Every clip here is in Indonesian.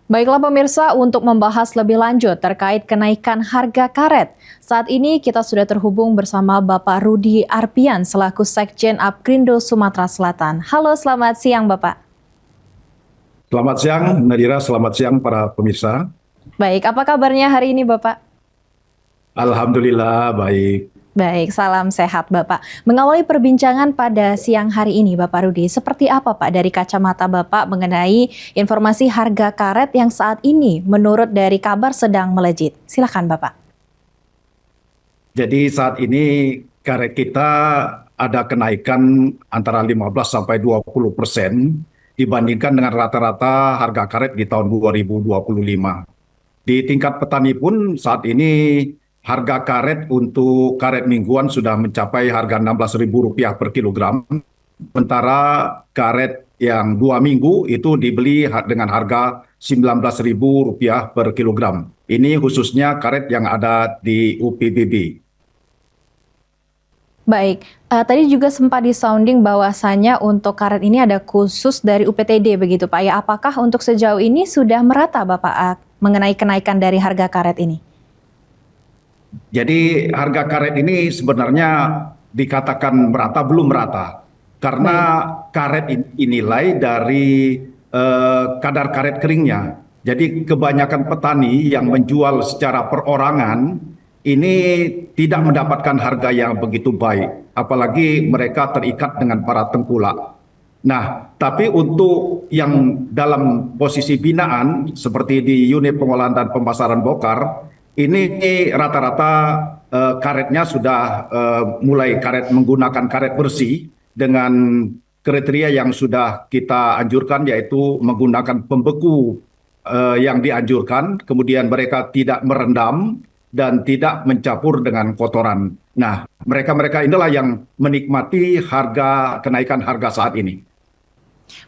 Baiklah pemirsa, untuk membahas lebih lanjut terkait kenaikan harga karet. Saat ini kita sudah terhubung bersama Bapak Rudi Arpian selaku Sekjen Apkrindo Sumatera Selatan. Halo, selamat siang Bapak. Selamat siang, Nadira. Selamat siang para pemirsa. Baik, apa kabarnya hari ini Bapak? Alhamdulillah baik. Baik, salam sehat Bapak. Mengawali perbincangan pada siang hari ini Bapak Rudi, seperti apa Pak dari kacamata Bapak mengenai informasi harga karet yang saat ini menurut dari kabar sedang melejit? Silakan Bapak. Jadi saat ini karet kita ada kenaikan antara 15 sampai 20% dibandingkan dengan rata-rata harga karet di tahun 2025. Di tingkat petani pun saat ini harga karet untuk karet mingguan sudah mencapai harga Rp16.000 per kilogram. Sementara karet yang 2 minggu itu dibeli dengan harga Rp19.000 per kilogram. Ini khususnya karet yang ada di UPBB. Baik, tadi juga sempat disounding bahwasanya untuk karet ini ada khusus dari UPTD begitu Pak ya. Apakah untuk sejauh ini sudah merata Bapak mengenai kenaikan dari harga karet ini? Jadi harga karet ini sebenarnya dikatakan merata, belum merata. Karena Baik, karet dinilai dari kadar karet keringnya. Jadi kebanyakan petani yang menjual secara perorangan ini tidak mendapatkan harga yang begitu baik. Apalagi mereka terikat dengan para tengkulak. Nah, tapi untuk yang dalam posisi binaan seperti di unit pengolahan dan pemasaran bokar, ini rata-rata karetnya sudah mulai karet menggunakan karet bersih dengan kriteria yang sudah kita anjurkan yaitu menggunakan pembeku yang dianjurkan, kemudian mereka tidak merendam dan tidak mencampur dengan kotoran. Nah, mereka-mereka inilah yang menikmati kenaikan harga saat ini.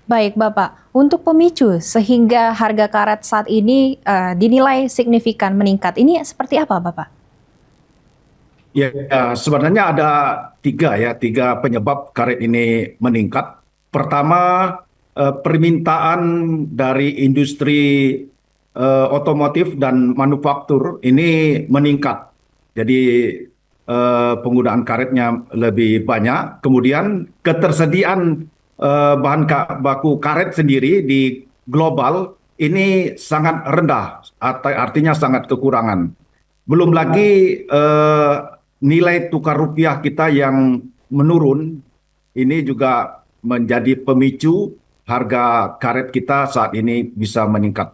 baik Bapak. Untuk pemicu sehingga harga karet saat ini dinilai signifikan meningkat, ini seperti apa Bapak? Ya, sebenarnya ada tiga penyebab karet ini meningkat. Pertama, permintaan dari industri otomotif dan manufaktur ini meningkat. Jadi penggunaan karetnya lebih banyak. Kemudian ketersediaan bahan baku karet sendiri di global ini sangat rendah, artinya sangat kekurangan. Belum lagi nilai tukar rupiah kita yang menurun, ini juga menjadi pemicu harga karet kita saat ini bisa meningkat.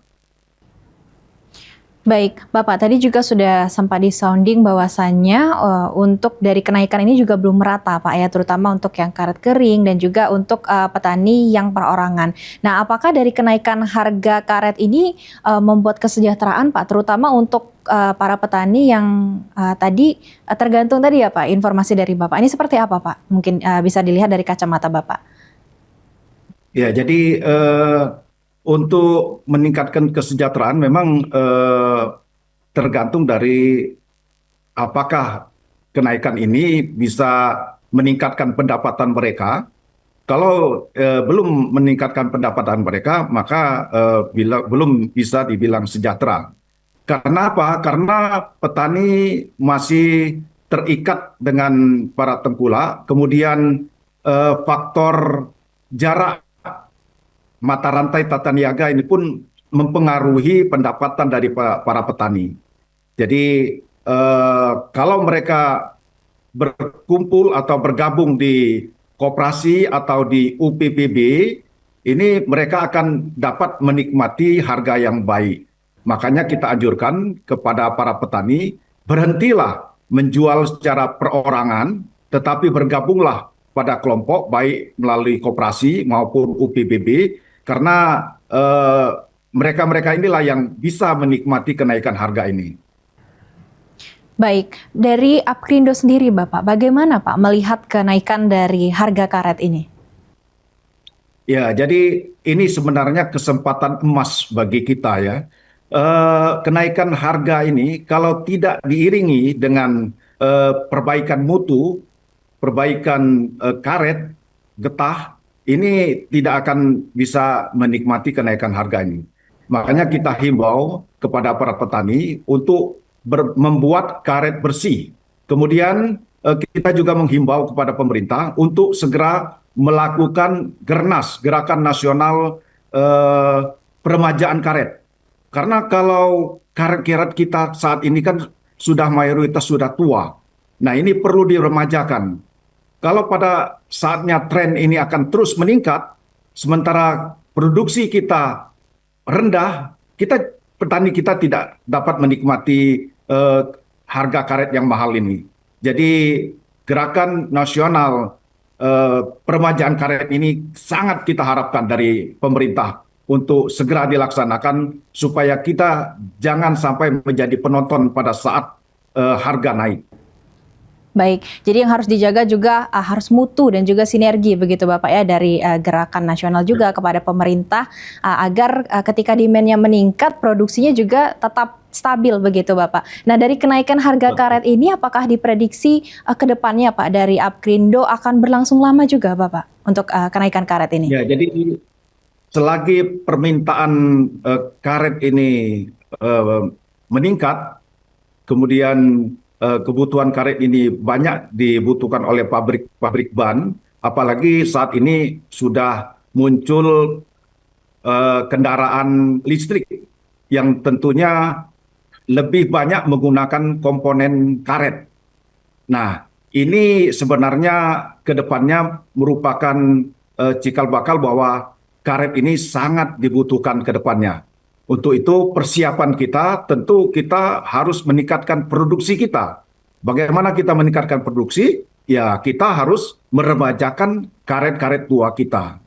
Baik, Bapak tadi juga sudah sempat disounding bahwasannya untuk dari kenaikan ini juga belum merata Pak ya, terutama untuk yang karet kering dan juga untuk petani yang perorangan. Nah, apakah dari kenaikan harga karet ini membuat kesejahteraan Pak, terutama untuk para petani yang tadi tergantung tadi ya Pak, informasi dari Bapak. Ini seperti apa Pak? Mungkin bisa dilihat dari kacamata Bapak. Ya, jadi untuk meningkatkan kesejahteraan memang tergantung dari apakah kenaikan ini bisa meningkatkan pendapatan mereka. Kalau belum meningkatkan pendapatan mereka, maka belum bisa dibilang sejahtera. Karena apa? Karena petani masih terikat dengan para tengkulak, kemudian faktor jarak mata rantai tata niaga ini pun mempengaruhi pendapatan dari para petani. Jadi kalau mereka berkumpul atau bergabung di koperasi atau di UPPB, ini mereka akan dapat menikmati harga yang baik. Makanya kita anjurkan kepada para petani, berhentilah menjual secara perorangan, tetapi bergabunglah pada kelompok baik melalui koperasi maupun UPBB, karena mereka-mereka inilah yang bisa menikmati kenaikan harga ini. Baik, dari Apkrindo sendiri Bapak, bagaimana Pak melihat kenaikan dari harga karet ini? Ya, jadi ini sebenarnya kesempatan emas bagi kita ya. Kenaikan harga ini kalau tidak diiringi dengan perbaikan mutu, perbaikan karet, getah, ini tidak akan bisa menikmati kenaikan harga ini. Makanya kita himbau kepada para petani untuk membuat karet bersih. Kemudian kita juga menghimbau kepada pemerintah untuk segera melakukan Gernas, Gerakan Nasional Peremajaan Karet. Karena kalau karet-karet kita saat ini kan sudah mayoritas sudah tua. Nah, ini perlu diremajakan. Kalau pada saatnya tren ini akan terus meningkat, sementara produksi kita rendah, petani kita tidak dapat menikmati harga karet yang mahal ini. Jadi gerakan nasional peremajaan karet ini sangat kita harapkan dari pemerintah untuk segera dilaksanakan supaya kita jangan sampai menjadi penonton pada saat harga naik. Baik, jadi yang harus dijaga juga harus mutu dan juga sinergi begitu Bapak ya dari gerakan nasional juga kepada pemerintah agar ketika demand-nya meningkat, produksinya juga tetap stabil begitu Bapak. Nah dari kenaikan harga karet ini apakah diprediksi ke depannya Pak dari Apkrindo akan berlangsung lama juga Bapak untuk kenaikan karet ini? Ya, jadi selagi permintaan karet ini meningkat, kemudian kebutuhan karet ini banyak dibutuhkan oleh pabrik ban, apalagi saat ini sudah muncul kendaraan listrik yang tentunya lebih banyak menggunakan komponen karet. Nah, ini sebenarnya ke depannya merupakan cikal bakal bahwa karet ini sangat dibutuhkan ke depannya. Untuk itu persiapan kita tentu kita harus meningkatkan produksi kita. Bagaimana kita meningkatkan produksi? Ya kita harus meremajakan karet-karet tua kita.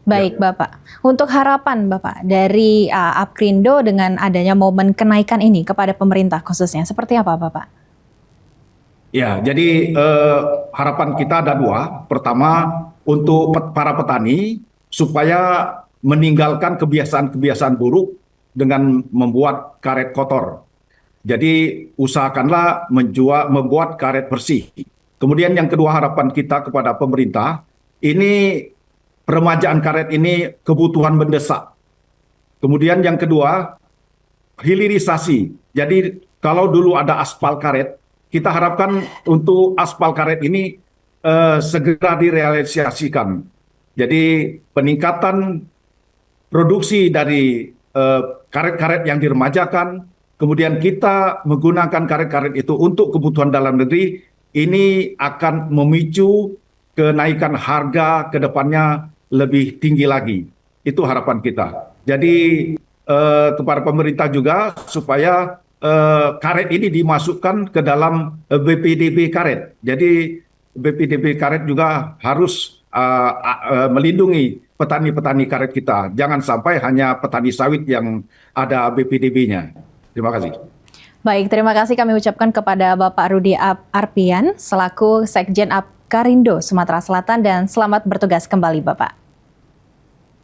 Baik Bapak, untuk harapan Bapak dari Apkrindo dengan adanya momen kenaikan ini kepada pemerintah khususnya, seperti apa Bapak? Ya, jadi harapan kita ada dua. Pertama, untuk para petani supaya meninggalkan kebiasaan-kebiasaan buruk dengan membuat karet kotor. Jadi usahakanlah membuat karet bersih. Kemudian yang kedua harapan kita kepada pemerintah, ini peremajaan karet ini kebutuhan mendesak. Kemudian yang kedua, hilirisasi. Jadi kalau dulu ada aspal karet, kita harapkan untuk aspal karet ini segera direalisasikan. Jadi peningkatan produksi dari karet-karet yang diremajakan, kemudian kita menggunakan karet-karet itu untuk kebutuhan dalam negeri, ini akan memicu kenaikan harga ke depannya lebih tinggi lagi. Itu harapan kita. Jadi kepada pemerintah juga supaya karet ini dimasukkan ke dalam BPDB karet. Jadi BPDB karet juga harus melindungi petani-petani karet kita. Jangan sampai hanya petani sawit yang ada BPDB-nya. Terima kasih. Baik, terima kasih kami ucapkan kepada Bapak Rudi Arpian selaku Sekjen Apkarindo Sumatera Selatan dan selamat bertugas kembali Bapak.